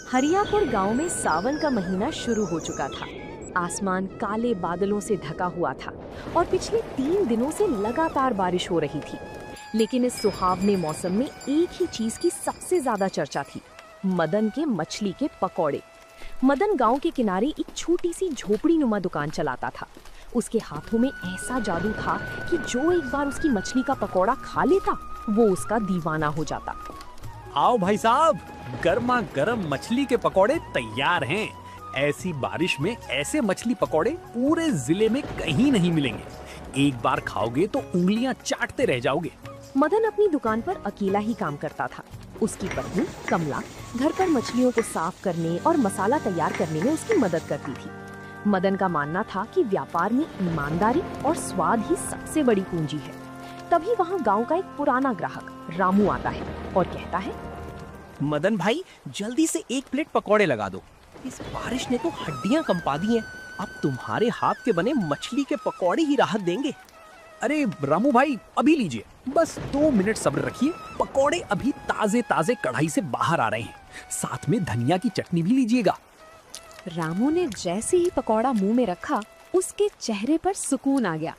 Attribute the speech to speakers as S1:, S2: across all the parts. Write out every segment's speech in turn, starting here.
S1: हरियापुर गांव में सावन का महीना शुरू हो चुका था। आसमान काले बादलों से ढका हुआ था और पिछले 3 दिनों से लगातार बारिश हो रही थी। लेकिन इस सुहावने मौसम में एक ही चीज की सबसे ज्यादा चर्चा थी, मदन के मछली के पकौड़े। मदन गांव के किनारे एक छोटी सी झोपड़ी नुमा दुकान चलाता था। उसके हाथों में ऐसा जादू था कि जो एक बार उसकी मछली का पकौड़ा खा लेता, वो उसका दीवाना हो जाता।
S2: आओ भाई साहब, गर्मा गर्म मछली के पकौड़े तैयार हैं। ऐसी बारिश में ऐसे मछली पकौड़े पूरे जिले में कहीं नहीं मिलेंगे। एक बार खाओगे तो उंगलियां चाटते रह जाओगे।
S1: मदन अपनी दुकान पर अकेला ही काम करता था। उसकी पत्नी कमला घर पर मछलियों को साफ करने और मसाला तैयार करने में उसकी मदद करती थी। मदन का मानना था कि व्यापार में ईमानदारी और स्वाद ही सबसे बड़ी पूंजी है। तभी वहाँ गांव का एक पुराना ग्राहक रामू आता है और कहता है,
S3: मदन भाई, जल्दी से 1 प्लेट पकौड़े लगा दो। इस बारिश ने तो हड्डियां कंपा दी हैं। अब तुम्हारे हाथ के बने मछली के पकौड़े ही राहत देंगे।
S2: अरे रामू भाई, अभी लीजिए, बस 2 मिनट सब्र रखिए। पकौड़े अभी ताजे ताजे कढ़ाई से बाहर आ रहे हैं। साथ में धनिया की चटनी भी लीजिएगा।
S1: रामू ने जैसे ही पकौड़ा मुंह में रखा, उसके चेहरे पर सुकून आ गया।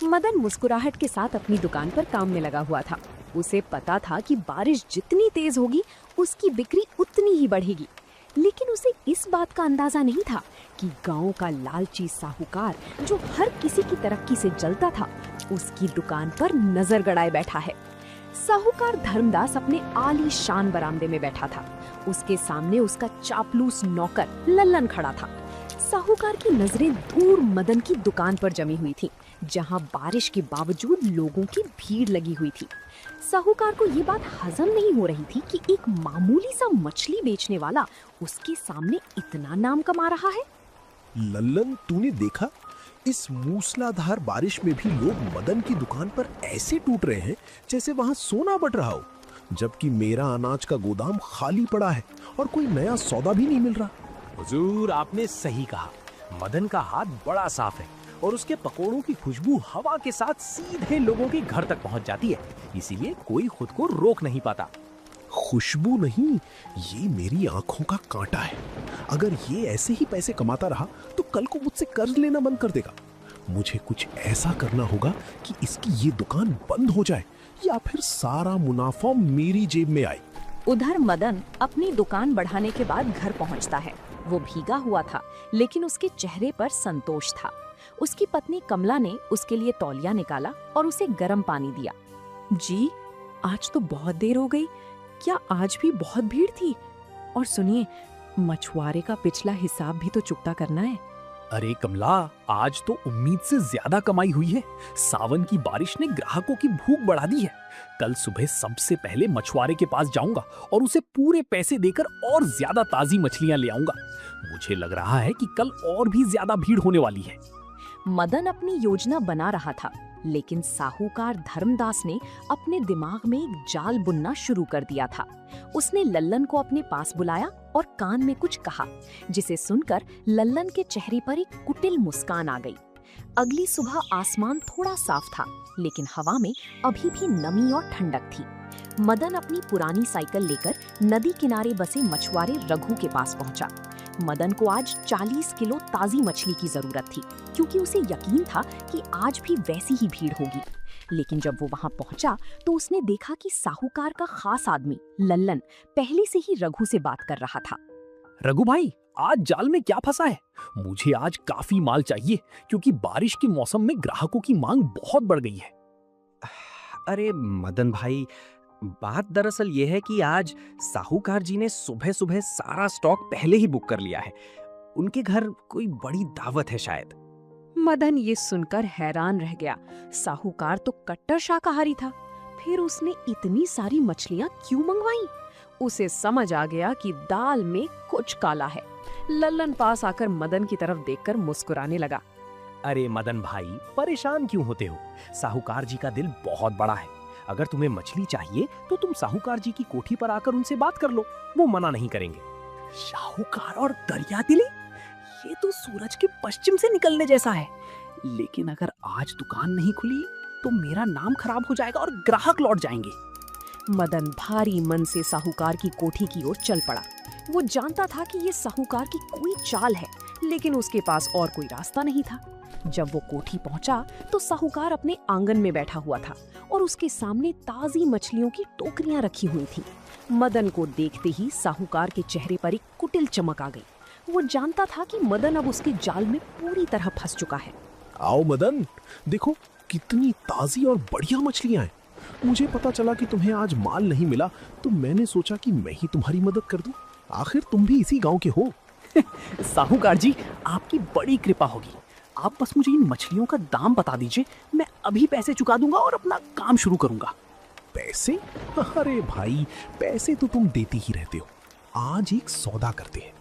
S1: मदन मुस्कुराहट के साथ अपनी दुकान पर काम में लगा हुआ था। उसे पता था कि बारिश जितनी तेज होगी, उसकी बिक्री उतनी ही बढ़ेगी। लेकिन उसे इस बात का अंदाजा नहीं था कि गांव का लालची साहूकार, जो हर किसी की तरक्की से जलता था, उसकी दुकान पर नजर गड़ाए बैठा है। साहूकार धर्मदास अपने आलीशान बरामदे में बैठा था। उसके सामने उसका चापलूस नौकर लल्लन खड़ा था। साहूकार की नजरें दूर मदन की दुकान पर जमी हुई थी, जहां बारिश के बावजूद लोगों की भीड़ लगी हुई थी। साहूकार को ये बात हजम नहीं हो रही थी कि एक मामूली सा मछली बेचने वाला उसके सामने इतना नाम कमा रहा है।
S4: लल्लन, तूने देखा, इस मूसलाधार बारिश में भी लोग मदन की दुकान पर ऐसे टूट रहे हैं जैसे वहां सोना बट रहा हो, जबकि मेरा अनाज का गोदाम खाली पड़ा है और कोई नया सौदा भी नहीं मिल रहा।
S2: हुजूर, आपने सही कहा। मदन का हाथ बड़ा साफ है और उसके पकोड़ों की खुशबू हवा के साथ सीधे लोगों के घर तक पहुंच जाती है। इसीलिए कोई खुद को रोक नहीं पाता।
S4: खुशबू नहीं, ये मेरी आंखों का कांटा है। अगर ये ऐसे ही पैसे कमाता रहा तो कल को मुझसे कर्ज लेना बंद कर देगा। मुझे कुछ ऐसा करना होगा कि इसकी ये दुकान बंद हो जाए या फिर सारा मुनाफा मेरी जेब में आए।
S1: उधर मदन अपनी दुकान बढ़ाने के बाद घर पहुंचता है। वो भीगा हुआ था, लेकिन उसके चेहरे पर संतोष था। उसकी पत्नी कमला ने उसके लिए तौलिया निकाला और उसे गर्म पानी दिया।
S5: जी, आज तो बहुत देर हो गई। क्या आज भी बहुत भीड़ थी? और सुनिए, मछुआरे का पिछला हिसाब भी तो चुकता करना है।
S2: अरे कमला, आज तो उम्मीद से ज्यादा कमाई हुई है। सावन की बारिश ने ग्राहकों की भूख बढ़ा दी है। कल सुबह सबसे पहले मछुआरे के पास जाऊंगा और उसे पूरे पैसे देकर और ज्यादा ताजी मछलियां ले आऊंगा। मुझे लग रहा है कि कल और भी ज्यादा भीड़ होने वाली है।
S1: मदन अपनी योजना बना रहा था, लेकिन साहूकार धर्मदास ने अपने दिमाग में एक जाल बुनना शुरू कर दिया था। उसने लल्लन को अपने पास बुलाया और कान में कुछ कहा, जिसे सुनकर लल्लन के चेहरे पर एक कुटिल मुस्कान आ गई। अगली सुबह आसमान थोड़ा साफ था, लेकिन हवा में अभी भी नमी और ठंडक थी। मदन अपनी पुरानी साइकिल लेकर नदी किनारे बसे मछुआरे रघु के पास पहुंचा। मदन को आज 40 किलो ताजी मछली की जरूरत थी, क्योंकि उसे यकीन था कि आज भी वैसी ही भीड़ होगी। लेकिन जब वो वहां पहुंचा तो उसने देखा कि साहूकार का खास आदमी लल्लन पहले से ही रघु से बात कर रहा था।
S2: रघु भाई, आज जाल में क्या फंसा है? मुझे आज काफी माल चाहिए, क्योंकि बारिश के मौसम में ग्राहकों की मांग बहुत बढ़ गई है।
S3: अरे मदन भाई, बात दरअसल ये है कि आज साहूकार जी ने सुबह सुबह सारा स्टॉक पहले ही बुक कर लिया है। उनके घर कोई बड़ी दावत है शायद।
S5: मदन ये सुनकर हैरान रह गया। साहूकार तो कट्टर शाकाहारी था, फिर उसने इतनी सारी मछलियां क्यों मंगवाई? उसे समझ आ गया कि दाल में कुछ काला है। लल्लन पास आकर मदन की तरफ देखकर मुस्कुराने लगा।
S2: अरे मदन भाई, परेशान क्यों होते हो? साहूकार जी का दिल बहुत बड़ा है। अगर तुम्हें मछली चाहिए तो तुम साहूकार जी की कोठी पर आकर उनसे बात कर लो, वो मना नहीं करेंगे।
S3: साहूकार और दरिया दिली, ये तो सूरज के पश्चिम से निकलने जैसा है। लेकिन अगर आज दुकान नहीं खुली तो मेरा नाम खराब हो जाएगा और ग्राहक लौट जाएंगे।
S1: मदन भारी मन से साहूकार की कोठी की ओर चल पड़ा,
S5: वो जानता था कि ये साहूकार की कोई चाल है, लेकिन उसके पास और कोई रास्ता नहीं था। जब वो कोठी पहुंचा तो साहूकार अपने आंगन में बैठा हुआ था और उसके सामने ताजी मछलियों की टोकरियां रखी हुई थी। मदन को देखते ही साहूकार के चेहरे पर एक कुटिल चमक आ गई। वो जानता था कि मदन अब उसके जाल में पूरी तरह फंस चुका है।
S4: आओ मदन, देखो कितनी ताजी और बढ़िया मछलियां हैं। मुझे पता चला कि तुम्हें आज माल नहीं मिला, तो मैंने सोचा कि मैं ही तुम्हारी मदद कर दूं। आखिर तुम भी इसी गांव के हो।
S2: साहूकार जी, आपकी बड़ी कृपा होगी। आप बस मुझे इन मछलियों का दाम बता दीजिए, मैं अभी पैसे चुका दूंगा और अपना काम शुरू करूंगा।
S4: पैसे? अरे भाई, पैसे तो तुम देती ही रहते हो। आज एक सौदा करते हैं।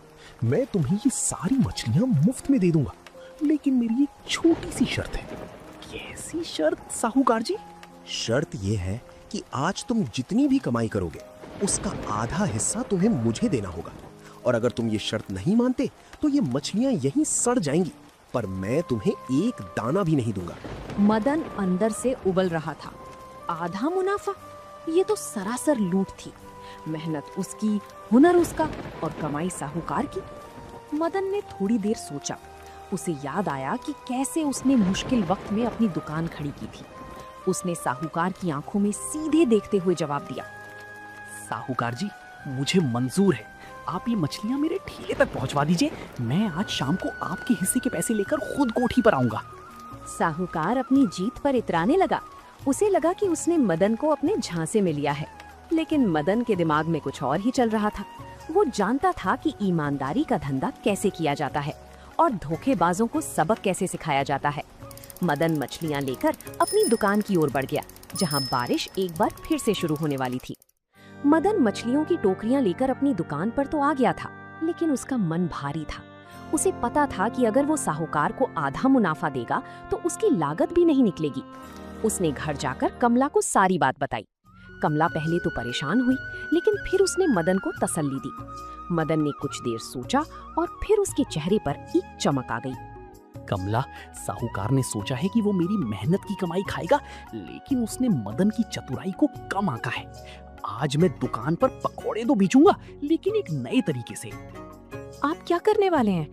S4: मैं तुम्हें ये सारी मछलियां मुफ्त में दे दूंगा, लेकिन मेरी एक छोटी सी शर्त है।
S2: कैसी शर्त साहूकार जी?
S4: शर्त यह है कि आज तुम जितनी भी कमाई करोगे उसका आधा हिस्सा तुम्हें मुझे देना होगा, और अगर तुम ये शर्त नहीं मानते तो ये मछलियां यहीं सड़ जाएंगी, पर मैं तुम्हें एक दाना भी नहीं दूंगा।
S5: मदन अंदर से उबल रहा था। आधा मुनाफा? ये तो सरासर लूट थी। मेहनत उसकी, हुनर उसका और कमाई साहूकार की। मदन ने थोड़ी देर सोचा। उसे याद आया कि कैसे उसने मुश्किल वक्त में अपनी दुकान खड़ी की थी। उसने साहूकार की आंखों में सीधे देखते हुए जवाब दिया,
S2: साहूकार जी, मुझे मंजूर है। आप ये मछलियां मेरे ठेले तक पहुंचवा दीजिए। मैं आज शाम को आपके हिस्से के पैसे लेकर खुद कोठी पर आऊंगा।
S1: साहूकार अपनी जीत पर इतराने लगा। उसे लगा कि उसने मदन को अपने झांसे में लिया है, लेकिन मदन के दिमाग में कुछ और ही चल रहा था। वो जानता था कि ईमानदारी का धंधा कैसे किया जाता है और धोखेबाजों को सबक कैसे सिखाया जाता है। मदन मछलियां लेकर अपनी दुकान की ओर बढ़ गया, जहां बारिश एक बार फिर से शुरू होने वाली थी। मदन मछलियों की टोकरियां लेकर अपनी दुकान पर तो आ गया था, लेकिन उसका मन भारी था। उसे पता था कि अगर वो साहूकार को आधा मुनाफा देगा तो उसकी लागत भी नहीं निकलेगी। उसने घर जाकर कमला को सारी बात बताई। कमला पहले तो परेशान हुई, लेकिन फिर उसने मदन को तसल्ली दी। मदन ने कुछ देर सोचा और फिर उसके चेहरे पर एक चमक आ गई।
S2: कमला, साहूकार ने सोचा है कि वो मेरी मेहनत की कमाई खाएगा, लेकिन उसने मदन की चतुराई को कम आंका है। आज मैं दुकान पर पकौड़े तो बेचूंगा, लेकिन एक नए तरीके से।
S5: आप क्या करने वाले हैं?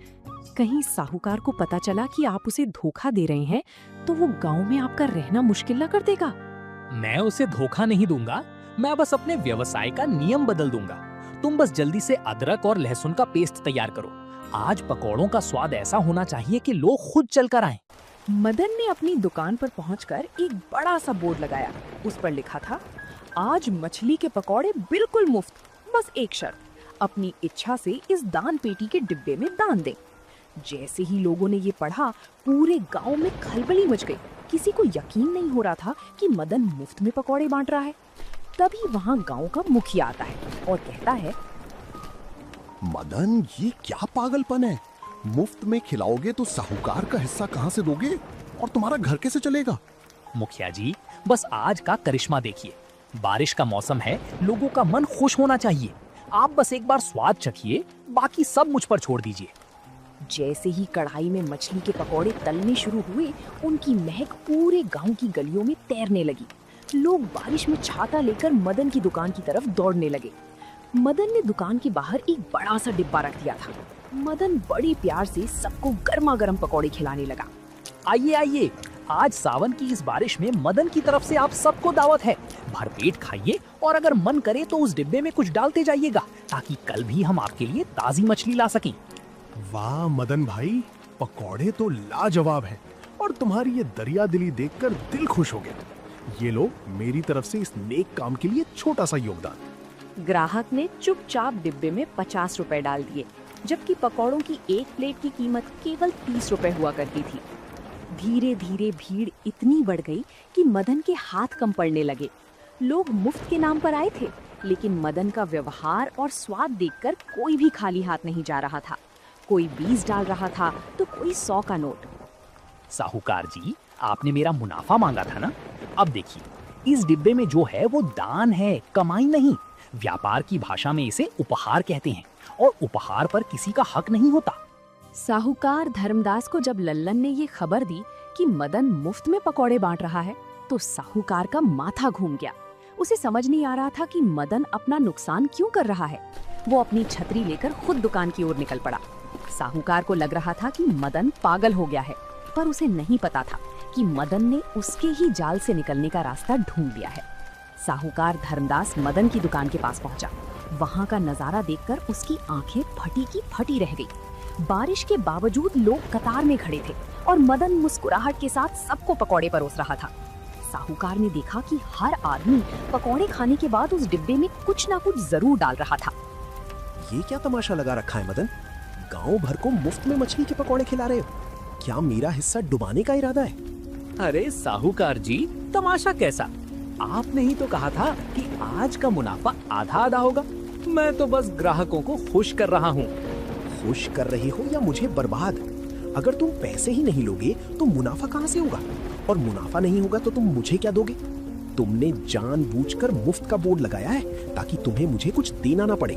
S5: कहीं साहूकार को पता चला कि आप उसे धोखा दे रहे हैं तो वो गांव में आपका रहना मुश्किल न कर देगा।
S2: मैं उसे धोखा नहीं दूंगा, मैं बस अपने व्यवसाय का नियम बदल दूंगा। तुम बस जल्दी से अदरक और लहसुन का पेस्ट तैयार करो। आज पकौड़ों का स्वाद ऐसा होना चाहिए कि लोग खुद चल कर आएं।
S5: मदन ने अपनी दुकान पर पहुंचकर एक बड़ा सा बोर्ड लगाया। उस पर लिखा था, आज मछली के पकौड़े बिल्कुल मुफ्त, बस एक शर्त, अपनी इच्छा से इस दान पेटी के डिब्बे में दान दें। जैसे ही लोगों ने ये पढ़ा, पूरे गांव में खलबली मच गई। किसी को यकीन नहीं हो रहा था कि मदन मुफ्त में पकौड़े बांट रहा है। तभी वहाँ गांव का मुखिया आता है और कहता है,
S4: मदन, ये क्या पागलपन है? मुफ्त में खिलाओगे तो साहूकार का हिस्सा कहाँ से दोगे, और तुम्हारा घर कैसे चलेगा?
S2: मुखिया जी, बस आज का करिश्मा देखिए। बारिश का मौसम है, लोगों का मन खुश होना चाहिए। आप बस एक बार स्वाद चखिए, बाकी सब मुझ पर छोड़ दीजिए।
S5: जैसे ही कढ़ाई में मछली के पकौड़े तलने शुरू हुए, उनकी महक पूरे गांव की गलियों में तैरने लगी। लोग बारिश में छाता लेकर मदन की दुकान की तरफ दौड़ने लगे। मदन ने दुकान के बाहर एक बड़ा सा डिब्बा रख दिया था। मदन बड़े प्यार से सबको गर्मा गर्म पकौड़े खिलाने लगा।
S2: आइए आइए, आज सावन की इस बारिश में मदन की तरफ से आप सबको दावत है। भरपेट खाइए और अगर मन करे तो उस डिब्बे में कुछ डालते जाइएगा, ताकि कल भी हम आपके लिए ताजी मछली ला सकें।
S4: वाह मदन भाई, पकौड़े तो लाजवाब हैं, और तुम्हारी ये दरिया दिली देखकर दिल खुश हो गया। ये लो मेरी तरफ से इस नेक काम के लिए छोटा सा योगदान।
S5: ग्राहक ने चुपचाप डिब्बे में 50 रुपए डाल दिए, जबकि पकौड़ों की एक प्लेट की कीमत केवल 30 रुपए हुआ करती थी। धीरे धीरे भीड़ इतनी बढ़ गई कि मदन के हाथ कम पड़ने लगे। लोग मुफ्त के नाम पर आए थे, लेकिन मदन का व्यवहार और स्वाद देखकर कोई भी खाली हाथ नहीं जा रहा था। कोई 20 डाल रहा था तो कोई 100 का नोट।
S2: साहूकार जी, आपने मेरा मुनाफा मांगा था ना? अब देखिए, इस डिब्बे में जो है वो दान है, कमाई नहीं। व्यापार की भाषा में इसे उपहार कहते हैं, और उपहार पर किसी का हक नहीं होता।
S5: साहूकार धर्मदास को जब लल्लन ने ये खबर दी कि मदन मुफ्त में पकौड़े बांट रहा है, तो साहूकार का माथा घूम गया। उसे समझ नहीं आ रहा था कि मदन अपना नुकसान क्यों कर रहा है।
S1: वो अपनी छतरी लेकर खुद दुकान की ओर निकल पड़ा। साहूकार को लग रहा था कि मदन पागल हो गया है, पर उसे नहीं पता था कि मदन ने उसके ही जाल से निकलने का रास्ता ढूंढ लिया है। साहूकार धर्मदास मदन की दुकान के पास पहुंचा। वहां का नजारा देखकर उसकी आंखें फटी की फटी रह गई। बारिश के बावजूद लोग कतार में खड़े थे और मदन मुस्कुराहट के साथ सबको पकौड़े परोस रहा था। साहूकार ने देखा कि हर आदमी पकौड़े खाने के बाद उस डिब्बे में कुछ ना कुछ जरूर डाल रहा था।
S4: ये क्या तमाशा लगा रखा है मदन? गांव भर को मुफ्त में मछली के पकौड़े खिला रहे हो? क्या मेरा हिस्सा डुबाने का इरादा है?
S2: अरे साहूकार जी, तमाशा कैसा? आपने ही तो कहा था कि आज का मुनाफा आधा आधा होगा। मैं तो बस ग्राहकों को खुश कर रहा हूँ।
S4: खुश कर रहे हो या मुझे बर्बाद? अगर तुम पैसे ही नहीं लोगे तो मुनाफा कहाँ से होगा? और मुनाफा नहीं होगा तो तुम मुझे क्या दोगे? तुमने जानबूझकर मुफ्त का बोर्ड लगाया है ताकि तुम्हें मुझे कुछ देना ना पड़े।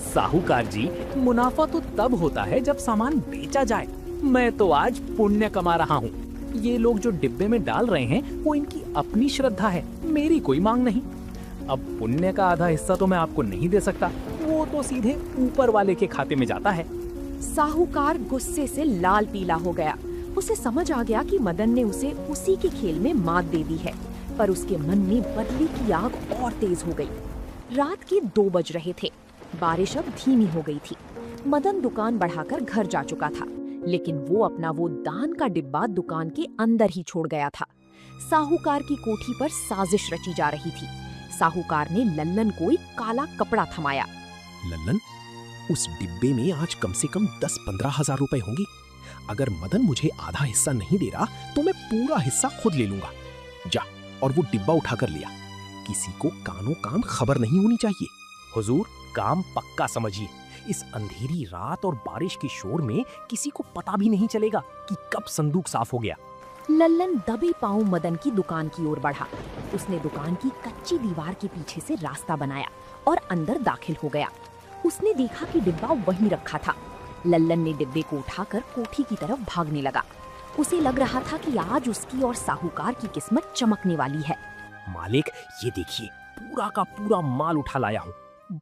S2: साहूकार जी, मुनाफा तो तब होता है जब सामान बेचा जाए। मैं तो आज पुण्य कमा रहा हूँ। ये लोग जो डिब्बे में डाल रहे हैं वो इनकी अपनी श्रद्धा है, मेरी कोई मांग नहीं। अब पुण्य का आधा हिस्सा तो मैं आपको नहीं दे सकता, वो तो सीधे ऊपर वाले के खाते में जाता है।
S1: साहूकार गुस्से से लाल पीला हो गया। उसे समझ आ गया कि मदन ने उसे उसी के खेल में मात दे दी है, पर उसके मन में बदले की आग और तेज हो गई। रात के 2 बज रहे थे। बारिश अब धीमी हो गई थी। मदन दुकान बढ़ाकर घर जा चुका था, लेकिन वो अपना वो दान का डिब्बा दुकान के अंदर ही छोड़ गया था। साहूकार की कोठी पर साजिश रची जा रही थी। साहूकार ने लल्लन को एक काला कपड़ा थमाया।
S4: लल्लन, उस डिब्बे में आज कम से कम 10-15 हजार रुपए होंगे। अगर मदन मुझे आधा हिस्सा नहीं दे रहा तो मैं पूरा हिस्सा खुद ले लूंगा। जा और वो डिब्बा उठाकर लिया। किसी को कानों कान खबर नहीं होनी चाहिए।
S2: हुजूर, काम पक्का समझिए। इस अंधेरी रात और बारिश के शोर में किसी को पता भी नहीं चलेगा कि कब संदूक साफ हो गया।
S1: लल्लन दबे पांव मदन की दुकान की ओर बढ़ा। उसने दुकान की कच्ची दीवार के पीछे से रास्ता बनाया और अंदर दाखिल हो गया। उसने देखा कि डिब्बा वहीं रखा था। लल्लन ने डिब्बे को उठाकर कोठी की तरफ भागने लगा। उसे लग रहा था कि आज उसकी और साहूकार की किस्मत चमकने वाली है।
S2: मालिक, ये देखिए, पूरा का पूरा माल उठा लाया हूँ।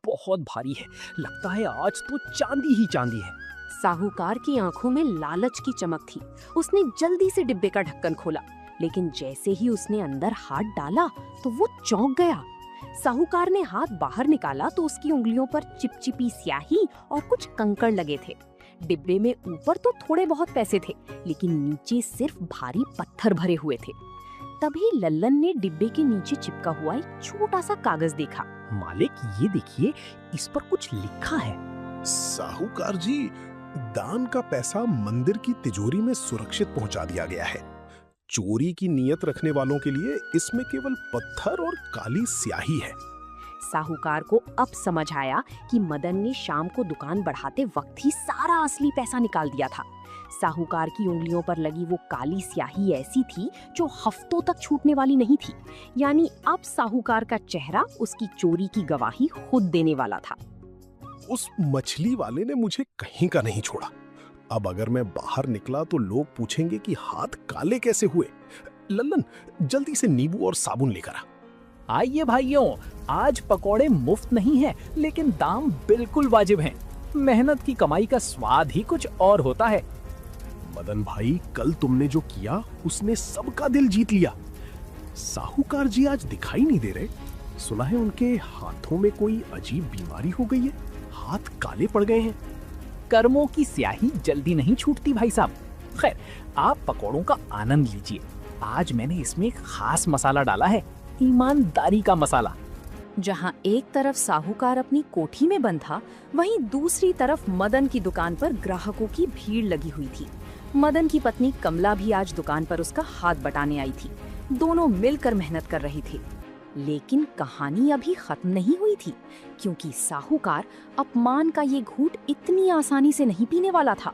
S2: बहुत भारी है, लगता है आज तो चांदी ही चांदी है।
S1: साहूकार की आंखों में लालच की चमक थी। उसने जल्दी से डिब्बे का ढक्कन खोला, लेकिन जैसे ही उसने अंदर हाथ डाला तो वो चौंक गया। साहूकार ने हाथ बाहर निकाला तो उसकी उंगलियों पर चिपचिपी स्याही और कुछ कंकड़ लगे थे। डिब्बे में ऊपर तो थोड़े बहुत पैसे थे, लेकिन नीचे सिर्फ भारी पत्थर भरे हुए थे। तभी लल्लन ने डिब्बे के नीचे चिपका हुआ एक छोटा सा कागज देखा।
S2: मालिक, ये देखिए, इस पर कुछ लिखा है।
S4: साहूकार जी, दान का पैसा मंदिर की तिजोरी में सुरक्षित पहुंचा दिया गया है। चोरी की नीयत रखने वालों के लिए इसमें केवल पत्थर और काली स्याही है।
S1: साहूकार को अब समझ आया कि मदन ने शाम को दुकान बढ़ाते वक्त ही सारा असली पैसा निकाल दिया था। साहूकार की उंगलियों पर लगी वो काली स्याही ऐसी थी जो हफ्तों तक छूटने वाली नहीं थी। यानी अब साहूकार का चेहरा उसकी चोरी की गवाही खुद देने वाला था।
S4: उस मछली वाले ने मुझे कहीं का नहीं छोड़ा। अब अगर मैं बाहर निकला तो लोग पूछेंगे कि हाथ काले कैसे हुए। लल्लन, जल्दी से नींबू और साबुन लेकर आ।
S2: आइए भाइयों, आज पकौड़े मुफ्त नहीं है, लेकिन दाम बिल्कुल वाजिब हैं। मेहनत की कमाई का स्वाद ही कुछ और होता है।
S4: मदन भाई, कल तुमने जो किया उसने सबका दिल जीत लिया। साहूकार जी आज दिखाई नहीं दे रहे। सुना है उनके हाथों में कोई अजीब बीमारी हो गई है, हाथ काले पड़ गए हैं।
S2: कर्मों की स्याही जल्दी नहीं छूटती भाई साहब। खैर, आप पकौड़ों का आनंद लीजिए। आज मैंने इसमें एक खास मसाला डाला है, ईमानदारी का मसाला।
S1: जहां एक तरफ साहूकार अपनी कोठी में बंद था, वहीं दूसरी तरफ मदन की दुकान पर ग्राहकों की भीड़ लगी हुई थी। मदन की पत्नी कमला भी आज दुकान पर उसका हाथ बटाने आई थी। दोनों मिलकर मेहनत कर रही थी। लेकिन कहानी अभी खत्म नहीं हुई थी, क्योंकि साहूकार अपमान का ये घूंट इतनी आसानी से नहीं पीने वाला था।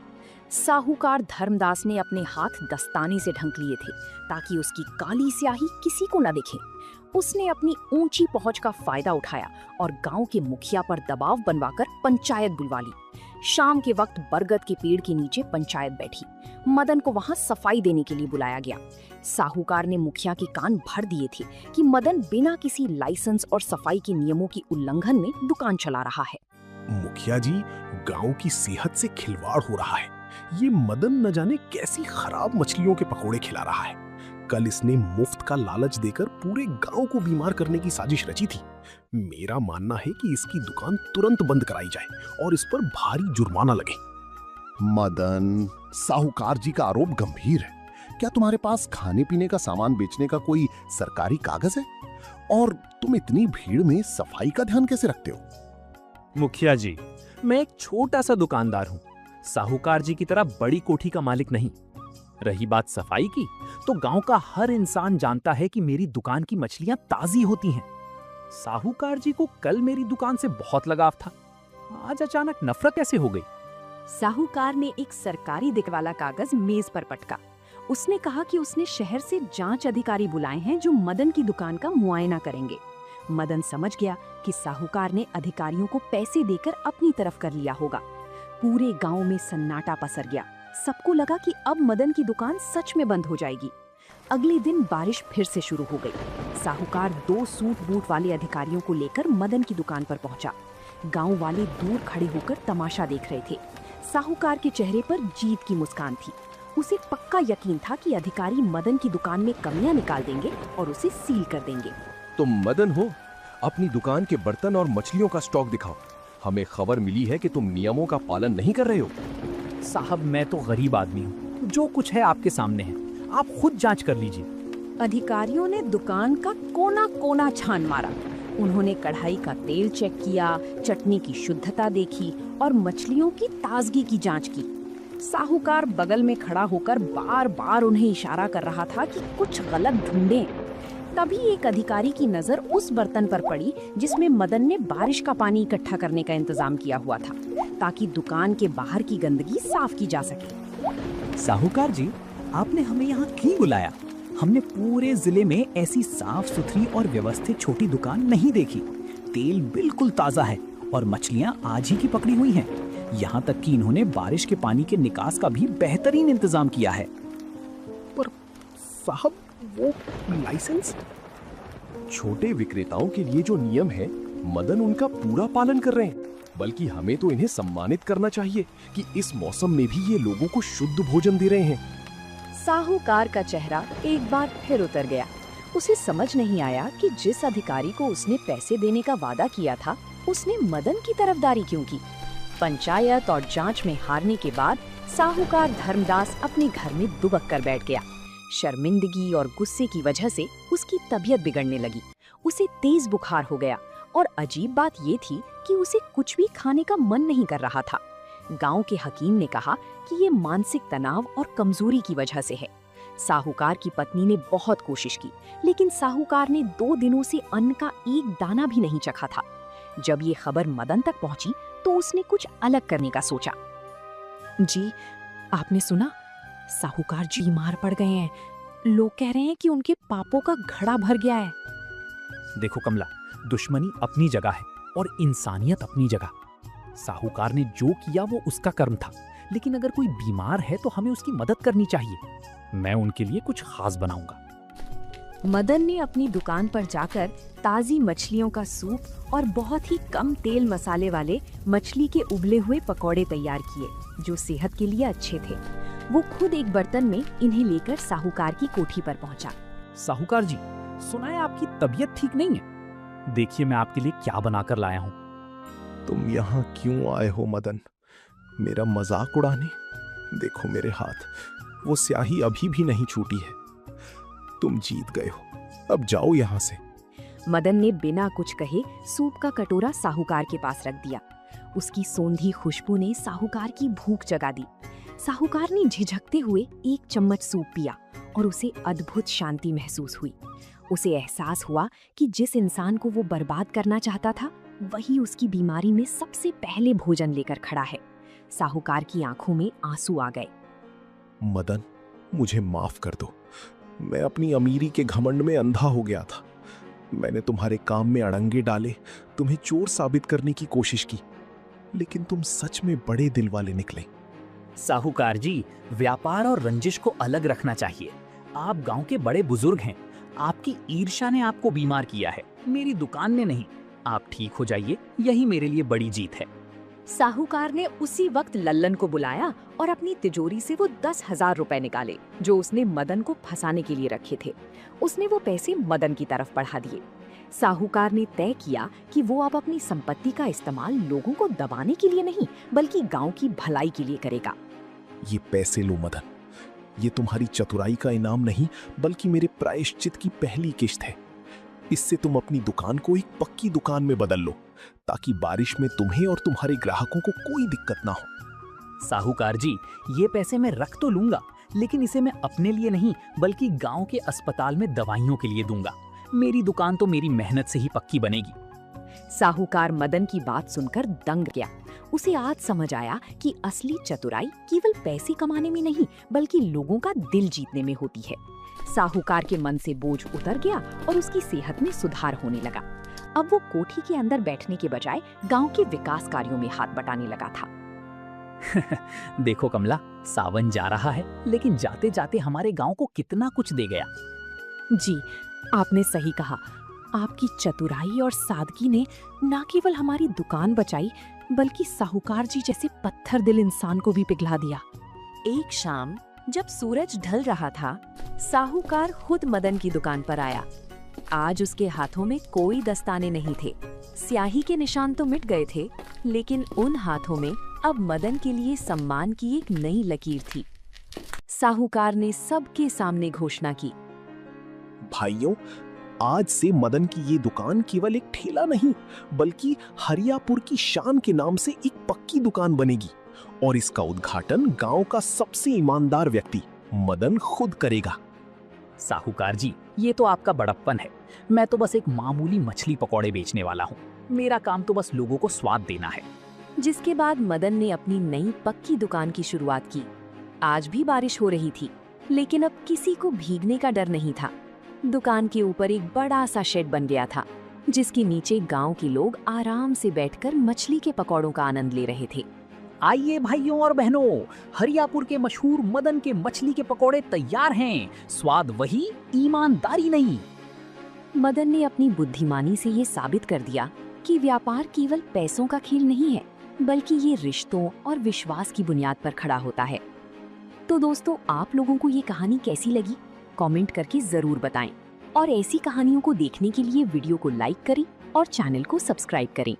S1: साहूकार धर्मदास ने अपने हाथ दस्ताने से ढक लिए थे ताकि उसकी काली स्याही किसी को न दिखे। उसने अपनी ऊंची पहुंच का फायदा उठाया और गांव के मुखिया पर दबाव बनवाकर पंचायत बुलवा ली। शाम के वक्त बरगद के पेड़ के नीचे पंचायत बैठी। मदन को वहां सफाई देने के लिए बुलाया गया। साहूकार ने मुखिया के कान भर दिए थे कि मदन बिना किसी लाइसेंस और सफाई के नियमों की उल्लंघन में दुकान चला रहा है।
S4: मुखिया जी, गांव की सेहत से खिलवाड़ हो रहा है। ये मदन न जाने कैसी खराब मछलियों के पकोड़े खिला रहा है। कल इसने मुफ्त का लालच देकर पूरे गांव को बीमार करने की साजिश रची थी। मेरा मानना है कि इसकी दुकान तुरंत बंद कराई जाए और इस पर भारी जुर्माना लगे।
S6: मदन, साहूकार जी का आरोप गंभीर है। क्या तुम्हारे पास खाने पीने का सामान बेचने का कोई सरकारी कागज है? और तुम इतनी भीड़ में सफाई का ध्यान कैसे रखते हो?
S2: मुखिया जी, मैं एक छोटा सा दुकानदार हूँ, साहूकार जी की तरह बड़ी कोठी का मालिक नहीं। रही बात सफाई की, तो गांव का हर इंसान जानता है कि मेरी दुकान की मछलियां ताजी होती हैं। साहूकार जी को कल मेरी दुकान से बहुत लगाव था, आज अचानक नफरत कैसे हो गई?
S5: साहूकार ने एक सरकारी दिख वाला कागज मेज पर पटका। उसने कहा कि उसने शहर से जांच अधिकारी बुलाए हैं जो मदन की दुकान का मुआयना करेंगे। मदन समझ गया कि साहूकार ने अधिकारियों को पैसे देकर अपनी तरफ कर लिया होगा। पूरे गांव में सन्नाटा पसर गया। सबको लगा कि अब मदन की दुकान सच में बंद हो जाएगी। अगले दिन बारिश फिर से शुरू हो गई। साहूकार 2 सूट बूट वाले अधिकारियों को लेकर मदन की दुकान पर पहुंचा। गांव वाले दूर खड़े होकर तमाशा देख रहे थे। साहूकार के चेहरे पर जीत की मुस्कान थी। उसे पक्का यकीन था कि अधिकारी मदन की दुकान में कमियां निकाल देंगे और उसे सील कर देंगे।
S7: तुम मदन हो? अपनी दुकान के बर्तन और मछलियों का स्टॉक दिखाओ। हमें खबर मिली है कि तुम नियमों का पालन नहीं कर रहे हो।
S2: साहब, मैं तो गरीब आदमी हूँ, जो कुछ है आपके सामने है, आप खुद जांच कर लीजिए।
S5: अधिकारियों ने दुकान का कोना कोना छान मारा। उन्होंने कढ़ाई का तेल चेक किया, चटनी की शुद्धता देखी और मछलियों की ताजगी की जांच की। साहूकार बगल में खड़ा होकर बार बार उन्हें इशारा कर रहा था कि कुछ गलत ढूंढें। तभी एक अधिकारी की नजर उस बर्तन पर पड़ी जिसमें मदन ने बारिश का पानी इकट्ठा करने का इंतजाम किया हुआ था, ताकि दुकान के बाहर की गंदगी साफ की जा सके।
S8: साहूकार जी, आपने हमें यहाँ क्यों बुलाया? हमने पूरे जिले में ऐसी साफ सुथरी और व्यवस्थित छोटी दुकान नहीं देखी। तेल बिल्कुल ताज़ा है और मछलियाँ आज ही की पकड़ी हुई हैं। यहाँ तक कि इन्होंने बारिश के पानी के निकास का भी बेहतरीन इंतजाम किया है।
S4: पर साहब, वो लाइसेंस?
S7: छोटे विक्रेताओं के लिए जो नियम है, मदन उनका पूरा पालन कर रहे हैं। बल्कि हमें तो इन्हें सम्मानित करना चाहिए कि इस मौसम में भी ये लोगों को शुद्ध भोजन दे रहे हैं।
S5: साहूकार का चेहरा एक बार फिर उतर गया। उसे समझ नहीं आया कि जिस अधिकारी को उसने पैसे देने का वादा किया था, उसने मदन की तरफदारी क्यों की। पंचायत और जांच में हारने के बाद साहूकार धर्मदास अपने घर में दुबक कर बैठ गया। शर्मिंदगी और गुस्से की वजह से उसकी तबीयत बिगड़ने लगी। उसे तेज बुखार हो गया और अजीब बात ये थी कि उसे कुछ भी खाने का मन नहीं कर रहा था। गांव के हकीम ने कहा कि ये मानसिक तनाव और कमजोरी की वजह से है। साहूकार की पत्नी ने बहुत कोशिश की, लेकिन साहूकार ने 2 दिनों से अन्न का एक दाना भी नहीं चखा था। जब ये खबर मदन तक पहुंची तो उसने कुछ अलग करने का सोचा।
S9: जी, आपने सुना? साहूकार जी बीमार पड़ गए हैं। लोग कह रहे हैं कि उनके पापों का घड़ा भर गया है।
S2: देखो कमला, दुश्मनी अपनी जगह है और इंसानियत अपनी जगह। साहूकार ने जो किया वो उसका कर्म था, लेकिन अगर कोई बीमार है तो हमें उसकी मदद करनी चाहिए। मैं उनके लिए कुछ खास बनाऊंगा।
S5: मदन ने अपनी दुकान पर जाकर ताजी मछलियों का सूप और बहुत ही कम तेल मसाले वाले मछली के उबले हुए पकौड़े तैयार किए, जो सेहत के लिए अच्छे थे। वो खुद एक बर्तन में इन्हें लेकर साहूकार की कोठी पर पहुंचा।
S2: साहूकार जी, सुना है आपकी तबीयत ठीक नहीं है। देखिए मैं आपके लिए क्या बनाकर लाया हूँ।
S4: तुम यहाँ क्यों आए हो मदन? मेरा मजाक उड़ाने? देखो मेरे हाथ, वो स्याही अभी भी नहीं छूटी है। तुम जीत गए हो, अब जाओ यहाँ से।
S5: मदन ने बिना कुछ कहे सूप का कटोरा साहूकार के पास रख दिया। उसकी सोंधी खुशबू ने साहूकार की भूख जगा दी। साहूकार ने झिझकते हुए 1 चम्मच सूप पिया और उसे अद्भुत शांति महसूस हुई। उसे एहसास हुआ कि जिस इंसान को वो बर्बाद करना चाहता था, वही उसकी बीमारी में सबसे पहले भोजन लेकर खड़ा है। साहूकार की आंखों में आंसू आ गए।
S4: मदन, मुझे माफ कर दो। मैं अपनी अमीरी के घमंड में अंधा हो गया था। मैंने तुम्हारे काम में अड़ंगे डाले, तुम्हें चोर साबित करने की कोशिश की, लेकिन तुम सच में बड़े दिल वाले निकले।
S8: साहूकार जी, व्यापार और रंजिश को अलग रखना चाहिए। आप गांव के बड़े बुजुर्ग हैं। आपकी ईर्ष्या ने आपको बीमार किया है, मेरी दुकान ने नहीं। आप ठीक हो जाइए, यही मेरे लिए बड़ी जीत है।
S5: साहूकार ने उसी वक्त लल्लन को बुलाया और अपनी तिजोरी से वो 10,000 रुपए निकाले जो उसने मदन को फंसाने के लिए रखे थे। उसने वो पैसे मदन की तरफ बढ़ा दिए। साहूकार ने तय किया कि वो अब अपनी संपत्ति का इस्तेमाल लोगों को दबाने के लिए नहीं बल्कि गांव की भलाई के लिए करेगा।
S4: ये पैसे लो मदन, ये तुम्हारी चतुराई का इनाम नहीं बल्कि मेरे प्रायश्चित की पहली किश्त है। इससे तुम अपनी दुकान को एक पक्की दुकान में बदल लो ताकि बारिश में तुम्हें और तुम्हारे ग्राहकों को कोई दिक्कत ना हो।
S2: साहूकार जी, ये पैसे मैं रख तो लूंगा, लेकिन इसे मैं अपने लिए नहीं बल्कि गांव के अस्पताल में दवाइयों के लिए दूंगा। मेरी दुकान तो मेरी मेहनत से ही पक्की बनेगी।
S5: साहूकार मदन की बात सुनकर दंग गया। उसे आज समझ आया कि असली चतुराई केवल पैसे कमाने में नहीं बल्कि लोगों का दिल जीतने में होती है। साहूकार के मन से बोझ उतर गया और उसकी सेहत में सुधार होने लगा। अब वो कोठी के अंदर बैठने के बजाय गांव के विकास कार्यों में हाथ बटाने लगा था।
S2: देखो कमला, सावन जा रहा है लेकिन जाते जाते हमारे गांव को कितना कुछ दे गया।
S9: जी, आपने सही कहा। आपकी चतुराई और सादगी ने न केवल हमारी दुकान बचाई बल्कि साहूकार जी जैसे पत्थर दिल इंसान को भी पिघला दिया।
S5: एक शाम जब सूरज ढल रहा था, साहूकार खुद मदन की दुकान पर आया। आज उसके हाथों में कोई दस्ताने नहीं थे। स्याही के निशान तो मिट गए थे, लेकिन उन हाथों में अब मदन के लिए सम्मान की एक नई लकीर थी। साहूकार ने सबके सामने घोषणा की,
S4: भाइयों, आज से मदन की ये दुकान केवल एक ठेला नहीं बल्कि हरियापुर की शान के नाम से एक पक्की दुकान बनेगी और इसका उद्घाटन गांव का सबसे ईमानदार व्यक्ति मदन खुद करेगा।
S2: साहूकार जी, ये तो आपका बड़प्पन है। मैं तो बस एक मामूली मछली पकौड़े बेचने वाला हूँ। मेरा काम तो बस लोगों को स्वाद देना है।
S5: जिसके बाद मदन ने अपनी नई पक्की दुकान की शुरुआत की। आज भी बारिश हो रही थी, लेकिन अब किसी को भीगने का डर नहीं था। दुकान के ऊपर एक बड़ा सा शेड बन गया था, जिसके नीचे गांव के लोग आराम से बैठकर मछली के पकौड़ों का आनंद ले रहे थे।
S2: आइए भाइयों और बहनों, हरियापुर के मशहूर मदन के मछली के पकौड़े तैयार हैं। स्वाद वही, ईमानदारी नहीं।
S5: मदन ने अपनी बुद्धिमानी से ये साबित कर दिया कि व्यापार केवल पैसों का खेल नहीं है, बल्कि ये रिश्तों और विश्वास की बुनियाद पर खड़ा होता है। तो दोस्तों, आप लोगों को ये कहानी कैसी लगी? कमेंट करके जरूर बताएं और ऐसी कहानियों को देखने के लिए वीडियो को लाइक करें और चैनल को सब्सक्राइब करें।